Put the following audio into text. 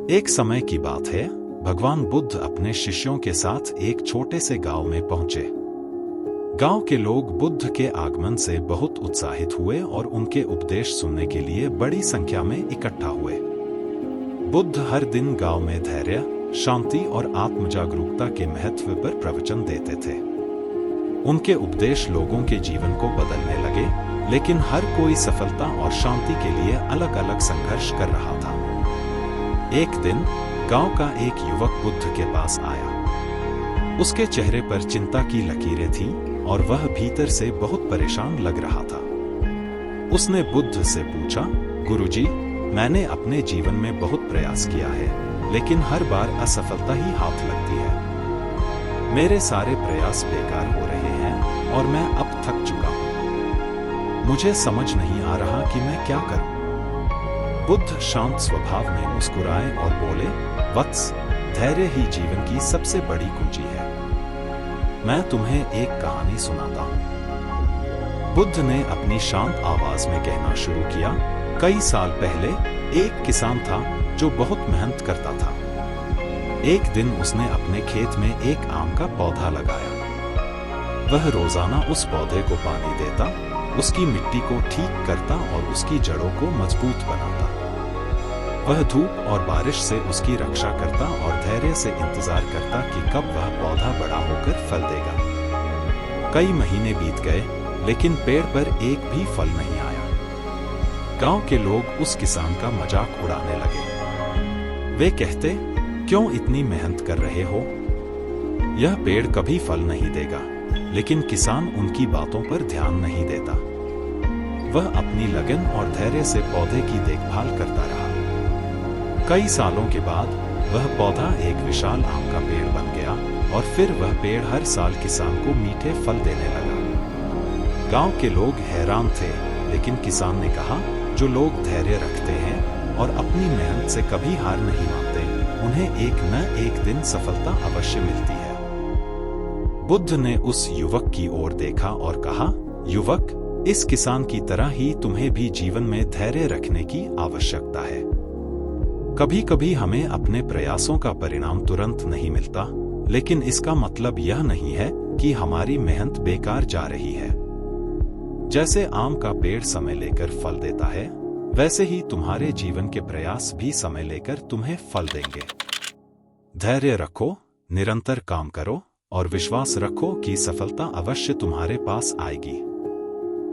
एक समय की बात है, भगवान बुद्ध अपने शिष्यों के साथ एक छोटे से गांव में पहुंचे। गांव के लोग बुद्ध के आगमन से बहुत उत्साहित हुए और उनके उपदेश सुनने के लिए बड़ी संख्या में इकट्ठा हुए। बुद्ध हर दिन गांव में धैर्य, शांति और आत्मजागरूकता के महत्व पर प्रवचन देते थे। उनके उपदेश लोगों के जीवन को बदलने लगे, लेकिन हर कोई सफलता और शांति के लिए अलग अलग संघर्ष कर रहा था। एक दिन गांव का एक युवक बुद्ध के पास आया। उसके चेहरे पर चिंता की लकीरें थीं और वह भीतर से बहुत परेशान लग रहा था। उसने बुद्ध से पूछा, गुरुजी, मैंने अपने जीवन में बहुत प्रयास किया है, लेकिन हर बार असफलता ही हाथ लगती है। मेरे सारे प्रयास बेकार हो रहे हैं और मैं अब थक चुका हूं। मुझे समझ नहीं आ रहा कि मैं क्या करूं। बुद्ध शांत स्वभाव में मुस्कुराए और बोले, वत्स, धैर्य ही जीवन की सबसे बड़ी कुंजी है। मैं तुम्हें एक कहानी सुनाता हूं। बुद्ध ने अपनी शांत आवाज में कहना शुरू किया, कई साल पहले एक किसान था जो बहुत मेहनत करता था। एक दिन उसने अपने खेत में एक आम का पौधा लगाया। वह रोजाना उस पौधे को पानी देता, उसकी मिट्टी को ठीक करता और उसकी जड़ों को मजबूत बनाता। वह धूप और बारिश से उसकी रक्षा करता और धैर्य से इंतजार करता कि कब वह पौधा बड़ा होकर फल देगा। कई महीने बीत गए, लेकिन पेड़ पर एक भी फल नहीं आया। गांव के लोग उस किसान का मजाक उड़ाने लगे। वे कहते, क्यों इतनी मेहनत कर रहे हो? यह पेड़ कभी फल नहीं देगा। लेकिन किसान उनकी बातों पर ध्यान नहीं देता। वह अपनी लगन और धैर्य से पौधे की देखभाल करता रहा। कई सालों के बाद वह पौधा एक विशाल आम का पेड़ बन गया और फिर वह पेड़ हर साल किसान को मीठे फल देने लगा। गांव के लोग हैरान थे, लेकिन किसान ने कहा, जो लोग धैर्य रखते हैं और अपनी मेहनत से कभी हार नहीं मानते, उन्हें एक न एक दिन सफलता अवश्य मिलती है। बुद्ध ने उस युवक की ओर देखा और कहा, युवक, इस किसान की तरह ही तुम्हें भी जीवन में धैर्य रखने की आवश्यकता है। कभी कभी हमें अपने प्रयासों का परिणाम तुरंत नहीं मिलता, लेकिन इसका मतलब यह नहीं है कि हमारी मेहनत बेकार जा रही है। जैसे आम का पेड़ समय लेकर फल देता है, वैसे ही तुम्हारे जीवन के प्रयास भी समय लेकर तुम्हें फल देंगे। धैर्य रखो, निरंतर काम करो और विश्वास रखो कि सफलता अवश्य तुम्हारे पास आएगी।